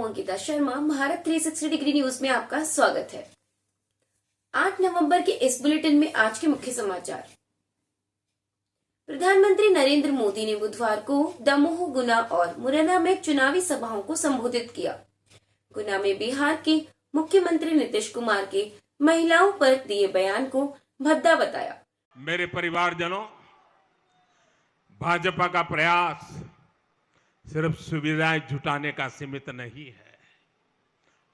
हूं Ankita Sharma. Bharat 360 degree news में आपका स्वागत है। 8 नवंबर के इस बुलेटिन में आज के मुख्य समाचार। प्रधानमंत्री नरेंद्र मोदी ने बुधवार को दमोह, गुना और मुरैना में चुनावी सभाओं को संबोधित किया। गुना में बिहार के मुख्यमंत्री नीतीश कुमार के महिलाओं पर दिए बयान को भद्दा बताया। मेरे परिवारजनों, भाजपा का प्रयास सिर्फ सुविधाएं जुटाने का सीमित नहीं है।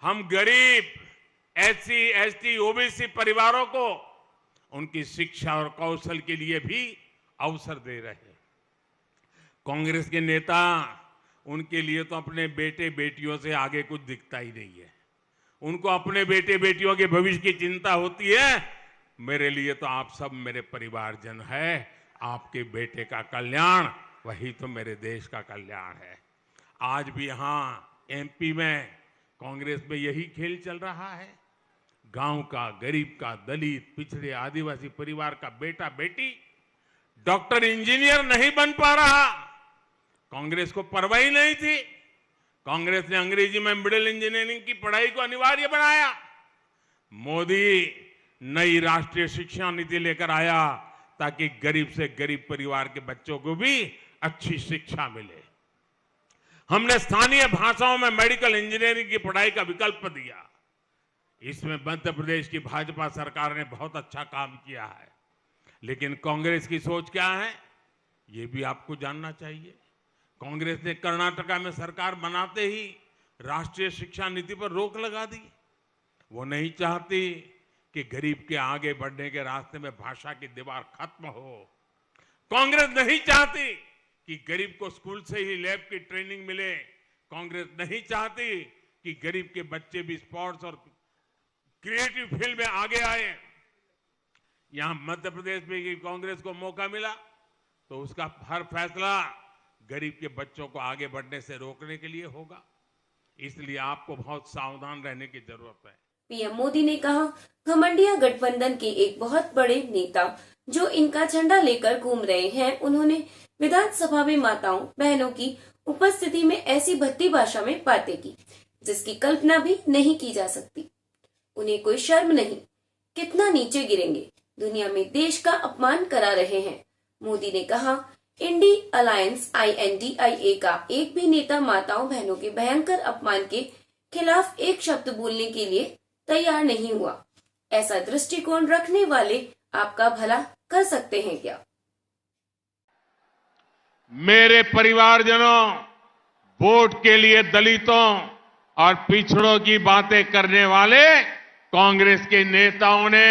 हम गरीब एससी, एसटी, ओबीसी परिवारों को उनकी शिक्षा और कौशल के लिए भी अवसर दे रहे हैं। कांग्रेस के नेता, उनके लिए तो अपने बेटे बेटियों से आगे कुछ दिखता ही नहीं है। उनको अपने बेटे बेटियों के भविष्य की चिंता होती है। मेरे लिए तो आप सब मेरे परिवारजन है। आपके बेटे का कल्याण वही तो मेरे देश का कल्याण है। आज भी यहाँ एमपी में कांग्रेस में यही खेल चल रहा है। गांव का, गरीब का, दलित, पिछड़े, आदिवासी परिवार का बेटा बेटी डॉक्टर, इंजीनियर नहीं बन पा रहा। कांग्रेस को परवाह ही नहीं थी। कांग्रेस ने अंग्रेजी में मिडिल इंजीनियरिंग की पढ़ाई को अनिवार्य बनाया। मोदी नई राष्ट्रीय शिक्षा नीति लेकर आया ताकि गरीब से गरीब परिवार के बच्चों को भी अच्छी शिक्षा मिले। हमने स्थानीय भाषाओं में मेडिकल इंजीनियरिंग की पढ़ाई का विकल्प दिया। इसमें मध्य प्रदेश की भाजपा सरकार ने बहुत अच्छा काम किया है। लेकिन कांग्रेस की सोच क्या है, ये भी आपको जानना चाहिए। कांग्रेस ने कर्नाटका में सरकार बनाते ही राष्ट्रीय शिक्षा नीति पर रोक लगा दी। वो नहीं चाहती कि गरीब के आगे बढ़ने के रास्ते में भाषा की दीवार खत्म हो। कांग्रेस नहीं चाहती कि गरीब को स्कूल से ही लैब की ट्रेनिंग मिले। कांग्रेस नहीं चाहती कि गरीब के बच्चे भी स्पोर्ट्स और क्रिएटिव फील्ड में आगे आए। यहां मध्य प्रदेश में कांग्रेस को मौका मिला तो उसका हर फैसला गरीब के बच्चों को आगे बढ़ने से रोकने के लिए होगा। इसलिए आपको बहुत सावधान रहने की जरूरत है। पीएम मोदी ने कहा, घमंडिया गठबंधन के एक बहुत बड़े नेता जो इनका झंडा लेकर घूम रहे हैं, उन्होंने विधानसभा में माताओं बहनों की उपस्थिति में ऐसी भद्दी भाषा में बातें की जिसकी कल्पना भी नहीं की जा सकती। उन्हें कोई शर्म नहीं, कितना नीचे गिरेंगे, दुनिया में देश का अपमान करा रहे हैं। मोदी ने कहा, इंडी अलायंस INDIA का एक भी नेता माताओं बहनों के भयंकर अपमान के खिलाफ एक शब्द बोलने के लिए तैयार नहीं हुआ। ऐसा दृष्टिकोण रखने वाले आपका भला कर सकते हैं क्या? मेरे परिवारजनों, वोट के लिए दलितों और पिछड़ों की बातें करने वाले कांग्रेस के नेताओं ने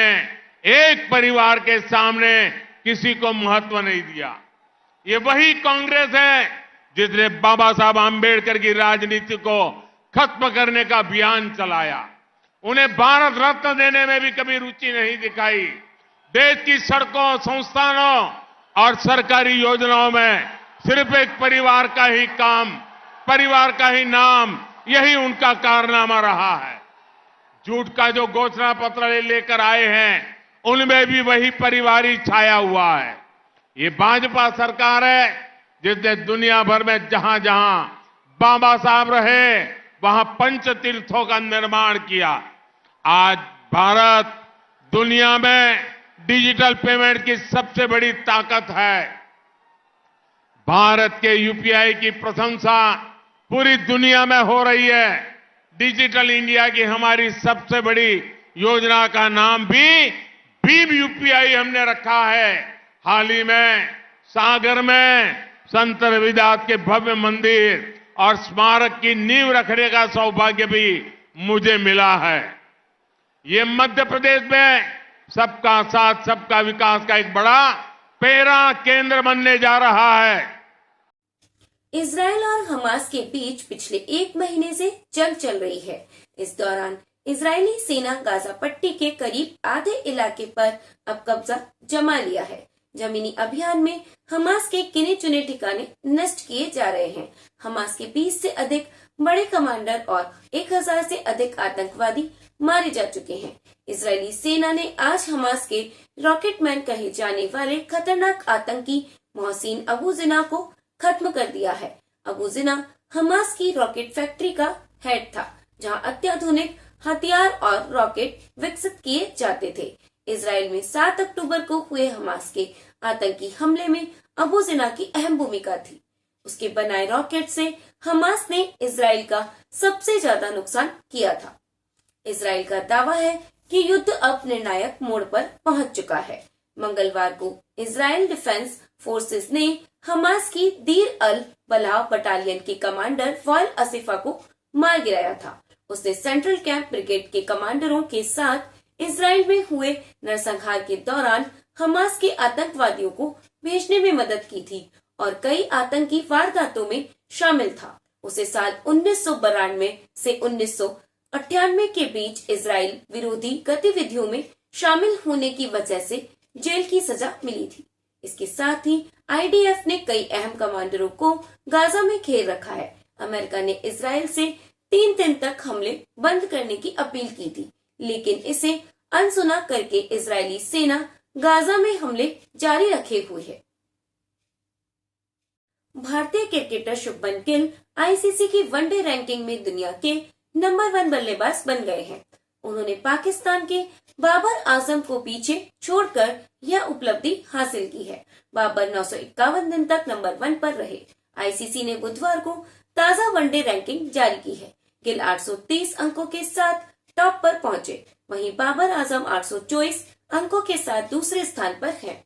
एक परिवार के सामने किसी को महत्व नहीं दिया। ये वही कांग्रेस है जिसने बाबा साहब आंबेडकर की राजनीति को खत्म करने का अभियान चलाया। उन्हें भारत रत्न देने में भी कभी रुचि नहीं दिखाई। देश की सड़कों, संस्थानों और सरकारी योजनाओं में सिर्फ एक परिवार का ही काम, परिवार का ही नाम, यही उनका कारनामा रहा है। झूठ का जो घोषणा पत्र लेकर आए हैं, उनमें भी वही परिवार ही छाया हुआ है। ये भाजपा सरकार है जिसने दुनिया भर में जहां जहां बाबा साहब रहे वहां पंच तीर्थों का निर्माण किया। आज भारत दुनिया में डिजिटल पेमेंट की सबसे बड़ी ताकत है। भारत के यूपीआई की प्रशंसा पूरी दुनिया में हो रही है। डिजिटल इंडिया की हमारी सबसे बड़ी योजना का नाम भी भीम यूपीआई हमने रखा है। हाल ही में सागर में संत रविदास के भव्य मंदिर और स्मारक की नींव रखने का सौभाग्य भी मुझे मिला है। ये मध्य प्रदेश में सबका साथ सबका विकास का एक बड़ा पैरा केंद्र बनने जा रहा है। इजरायल और हमास के बीच पिछले 1 महीने से जंग चल रही है। इस दौरान इजरायली सेना गाजा पट्टी के करीब आधे इलाके पर अब कब्जा जमा लिया है। जमीनी अभियान में हमास के गिने चुने ठिकाने नष्ट किए जा रहे हैं। हमास के 20 से अधिक बड़े कमांडर और 1000 से अधिक आतंकवादी मारे जा चुके हैं। इजरायली सेना ने आज हमास के रॉकेटमैन कहे जाने वाले खतरनाक आतंकी मोहसिन अबू जिना को खत्म कर दिया है। अबू जिना हमास की रॉकेट फैक्ट्री का हेड था, जहां अत्याधुनिक हथियार और रॉकेट विकसित किए जाते थे। इसराइल में 7 अक्टूबर को हुए हमास के आतंकी हमले में अबू जिना की अहम भूमिका थी। उसके बनाए रॉकेट से हमास ने इसराइल का सबसे ज्यादा नुकसान किया था। इसराइल का दावा है कि युद्ध अब निर्णायक मोड़ पर पहुंच चुका है। मंगलवार को इसराइल डिफेंस फोर्सेस ने हमास की दीर अल बलाह बटालियन के कमांडर वाल असिफा को मार गिराया था। उसने सेंट्रल कैंप ब्रिगेड के कमांडरों के साथ इसराइल में हुए नरसंहार के दौरान हमास के आतंकवादियों को भेजने में मदद की थी और कई आतंकी वारदातों में शामिल था। उसे साल 1992 से 1998 के बीच इसराइल विरोधी गतिविधियों में शामिल होने की वजह से जेल की सजा मिली थी। इसके साथ ही आईडीएफ ने कई अहम कमांडरों को गाजा में घेर रखा है। अमेरिका ने इसराइल से 3 दिन तक हमले बंद करने की अपील की थी, लेकिन इसे अनसुना करके इजरायली सेना गाजा में हमले जारी रखे हुए है। भारतीय क्रिकेटर शुभमन गिल आईसीसी की वनडे रैंकिंग में दुनिया के नंबर 1 बल्लेबाज बन गए हैं। उन्होंने पाकिस्तान के बाबर आजम को पीछे छोड़कर यह उपलब्धि हासिल की है। बाबर 951 दिन तक नंबर 1 पर रहे। आईसीसी ने बुधवार को ताजा वनडे रैंकिंग जारी की है। गिल 830 अंकों के साथ टॉप पर पहुंचे, वहीं बाबर आजम 824 अंकों के साथ दूसरे स्थान पर हैं।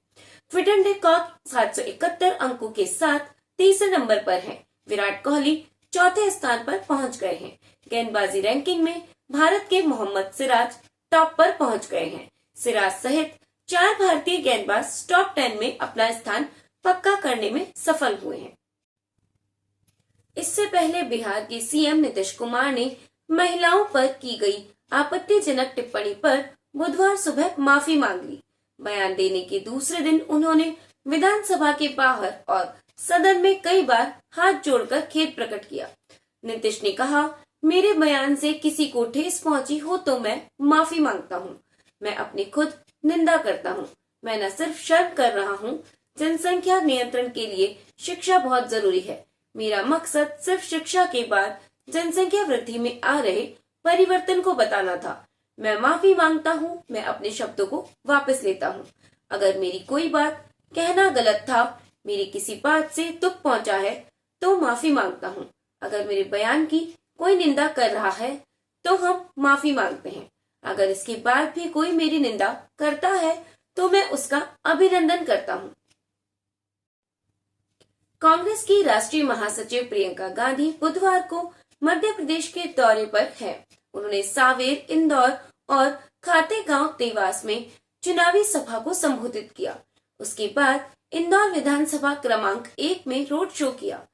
ट्विटन डे कॉक 771 अंकों के साथ तीसरे नंबर पर हैं। विराट कोहली चौथे स्थान पर पहुंच गए हैं। गेंदबाजी रैंकिंग में भारत के मोहम्मद सिराज टॉप पर पहुंच गए हैं। सिराज सहित 4 भारतीय गेंदबाज टॉप 10 में अपना स्थान पक्का करने में सफल हुए हैं। इससे पहले बिहार के सीएम नीतीश कुमार ने महिलाओं पर की गई आपत्तिजनक टिप्पणी पर बुधवार सुबह माफी मांग ली। बयान देने के दूसरे दिन उन्होंने विधानसभा के बाहर और सदन में कई बार हाथ जोड़कर खेद प्रकट किया। नीतीश ने कहा, मेरे बयान से किसी को ठेस पहुंची हो तो मैं माफी मांगता हूं। मैं अपनी खुद निंदा करता हूं। मैं न सिर्फ शर्म कर रहा हूं, जनसंख्या नियंत्रण के लिए शिक्षा बहुत जरूरी है। मेरा मकसद सिर्फ शिक्षा के बाद जनसंख्या वृद्धि में आ रहे परिवर्तन को बताना था। मैं माफी मांगता हूं। मैं अपने शब्दों को वापस लेता हूं। अगर मेरी कोई बात कहना गलत था, मेरी किसी बात से दुख पहुंचा है, तो माफी मांगता हूं। अगर मेरे बयान की कोई निंदा कर रहा है तो हम माफी मांगते हैं। अगर इसके बाद भी कोई मेरी निंदा करता है तो मैं उसका अभिनंदन करता हूं। कांग्रेस की राष्ट्रीय महासचिव प्रियंका गांधी बुधवार को मध्य प्रदेश के दौरे पर है। उन्होंने सांवेर, इंदौर और खातेगांव, देवास में चुनावी सभा को संबोधित किया। उसके बाद इंदौर विधानसभा क्रमांक 1 में रोड शो किया।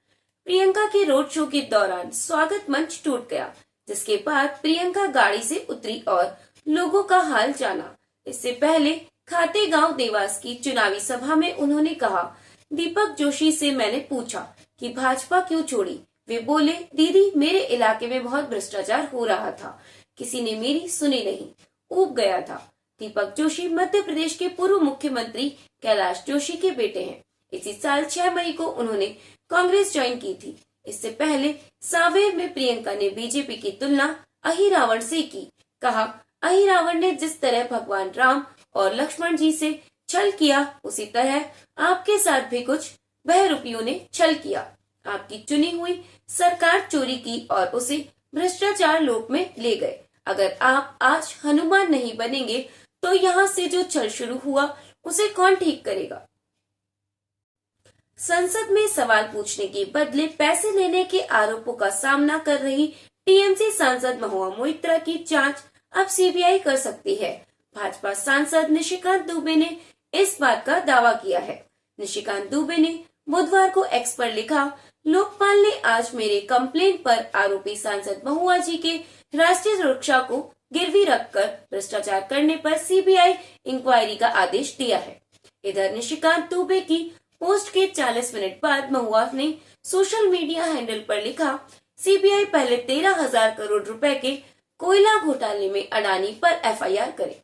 प्रियंका के रोड शो के दौरान स्वागत मंच टूट गया, जिसके बाद प्रियंका गाड़ी से उतरी और लोगों का हाल जाना। इससे पहले खातेगांव, देवास की चुनावी सभा में उन्होंने कहा, दीपक जोशी से मैंने पूछा कि भाजपा क्यों छोड़ी। वे बोले, दीदी मेरे इलाके में बहुत भ्रष्टाचार हो रहा था, किसी ने मेरी सुनी नहीं, ऊब गया था। दीपक जोशी मध्य प्रदेश के पूर्व मुख्यमंत्री कैलाश जोशी के बेटे हैं। इसी साल 6 मई को उन्होंने कांग्रेस ज्वाइन की थी। इससे पहले सांवेर में प्रियंका ने बीजेपी की तुलना अहिरावण से की। कहा, अहिरावण ने जिस तरह भगवान राम और लक्ष्मण जी से छल किया, उसी तरह आपके साथ भी कुछ बहरूपियों ने छल किया। आपकी चुनी हुई सरकार चोरी की और उसे भ्रष्टाचार लोक में ले गए। अगर आप आज हनुमान नहीं बनेंगे तो यहाँ से जो छल शुरू हुआ उसे कौन ठीक करेगा। संसद में सवाल पूछने के बदले पैसे लेने के आरोपों का सामना कर रही टीएमसी सांसद महुआ मोइत्रा की जांच अब सीबीआई कर सकती है। भाजपा सांसद निशिकांत दुबे ने इस बात का दावा किया है। निशिकांत दुबे ने बुधवार को एक्स पर लिखा, लोकपाल ने आज मेरे कंप्लेन पर आरोपी सांसद महुआ जी के राष्ट्रीय सुरक्षा को गिरवी रखकर भ्रष्टाचार करने पर सीबीआई इंक्वायरी का आदेश दिया है। इधर निशिकांत दुबे की पोस्ट के 40 मिनट बाद महुआ ने सोशल मीडिया हैंडल पर लिखा, सीबीआई पहले 13,000 करोड़ रुपए के कोयला घोटाले में अडानी पर एफआईआर करे।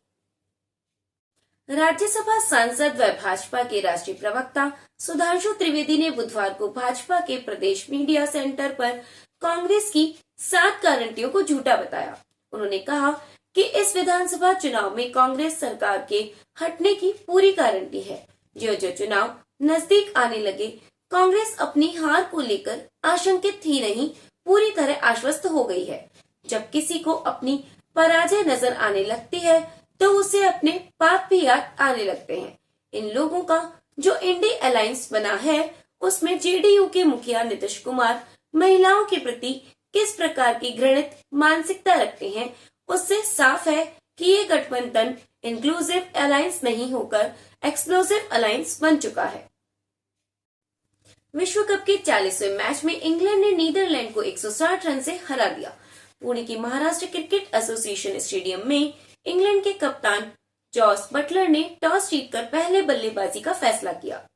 राज्यसभा सांसद व भाजपा के राष्ट्रीय प्रवक्ता सुधांशु त्रिवेदी ने बुधवार को भाजपा के प्रदेश मीडिया सेंटर पर कांग्रेस की 7 गारंटियों को झूठा बताया। उन्होंने कहा कि इस विधानसभा चुनाव में कांग्रेस सरकार के हटने की पूरी गारंटी है। जो चुनाव नजदीक आने लगे, कांग्रेस अपनी हार को लेकर आशंकित ही नहीं, पूरी तरह आश्वस्त हो गई है। जब किसी को अपनी पराजय नजर आने लगती है तो उसे अपने पाप भी याद आने लगते हैं। इन लोगों का जो इंडी अलायंस बना है, उसमें जेडीयू के मुखिया नीतीश कुमार महिलाओं के प्रति किस प्रकार की घृणित मानसिकता रखते हैं, उससे साफ है कि ये गठबंधन इंक्लूसिव अलायंस नहीं होकर एक्सप्लोसिव अलायंस बन चुका है। विश्व कप के 40वें मैच में इंग्लैंड ने नीदरलैंड को 160 रन से हरा दिया। पुणे की महाराष्ट्र क्रिकेट एसोसिएशन स्टेडियम में इंग्लैंड के कप्तान जॉस बटलर ने टॉस जीतकर पहले बल्लेबाजी का फैसला किया।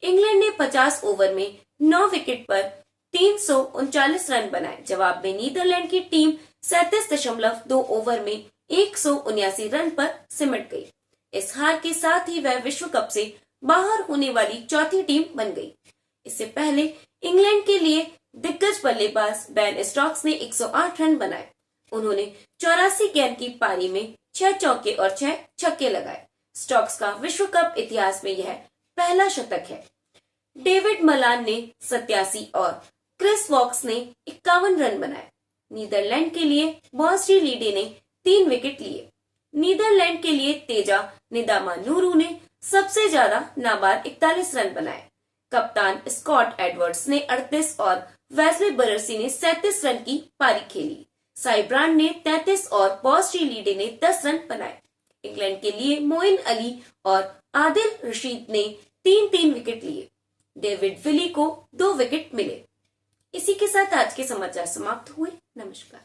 इंग्लैंड ने 50 ओवर में 9 विकेट पर 339 रन बनाए। जवाब में नीदरलैंड की टीम 37.2 ओवर में 179 रन पर सिमट गई। इस हार के साथ ही वह विश्व कप से बाहर होने वाली चौथी टीम बन गई। इससे पहले इंग्लैंड के लिए दिग्गज बल्लेबाज बेन स्टोक्स ने 108 रन बनाए। उन्होंने 84 गेंद की पारी में 6 चौके और 6 छक्के लगाए। स्टोक्स का विश्व कप इतिहास में यह पहला शतक है। डेविड मलान ने 87 और क्रिस वॉक्स ने 51 रन बनाए। नीदरलैंड के लिए बॉस्टी लीडे ने 3 विकेट लिए। नीदरलैंड के लिए तेजा निदामा नूरू ने सबसे ज्यादा नाबाद 41 रन बनाए। कप्तान स्कॉट एडवर्ड्स ने 38 और वेस्ले बरसी ने 37 रन की पारी खेली। साइब्रांड ने 33 और बॉस्टी लीडे ने 10 रन बनाए। इंग्लैंड के लिए मोइन अली और आदिल रशीद ने 3-3 विकेट लिए। डेविड विली को 2 विकेट मिले। इसी के साथ आज के समाचार समाप्त हुए। नमस्कार।